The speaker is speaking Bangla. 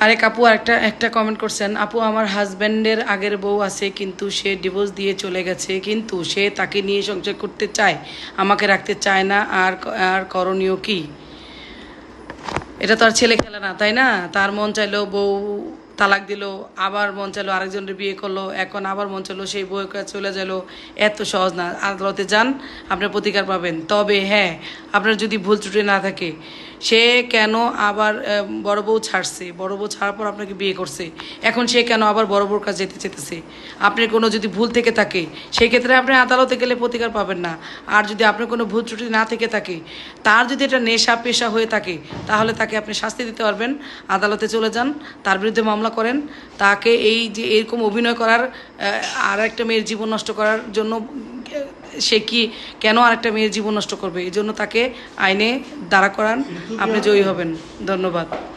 আরেক আপু একটা একটা কমেন্ট করছেন, আপু আমার হাজব্যান্ডের আগের বউ আছে কিন্তু সে ডিভোর্স দিয়ে চলে গেছে, কিন্তু সে তাকে নিয়ে সংসার করতে চায়, আমাকে রাখতে চায় না, আর আর করণীয় কি? এটা তো আর ছেলে খেলা না, তাই না? তার মন চাইলো বউ তালাক দিল, আবার মন চাইলো আরেকজনের বিয়ে করলো, এখন আবার মন চাইলো সেই বউয়ের কাছে চলে গেল। এত সহজ না, আদালতে যান, আপনার প্রতিকার পাবেন। তবে হ্যাঁ, আপনার যদি ভুল ত্রুটি না থাকে, সে কেন আবার বড় বউ ছাড়ছে, বড় বউ ছাড়ার পর আপনাকে বিয়ে করছে, এখন সে কেন আবার বড় বউর কাছে যেতে চেতেছে? আপনার কোনো যদি ভুল থেকে থাকে, সেই ক্ষেত্রে আপনি আদালতে গেলে প্রতিকার পাবেন না। আর যদি আপনার কোনো ভুল ত্রুটি না থেকে থাকে, তার যদি এটা নেশা পেশা হয়ে থাকে, তাহলে তাকে আপনি শাস্তি দিতে পারবেন। আদালতে চলে যান, তার বিরুদ্ধে মামলা করেন। তাকে এই যে এরকম অভিনয় করার, আর একটা মেয়ের জীবন নষ্ট করার জন্য, সে কি কেন আরেকটা মেয়ের জীবন নষ্ট করবে? এই জন্য তাকে আইনে দাঁড়া করান, আপনি জয়ী হবেন। ধন্যবাদ।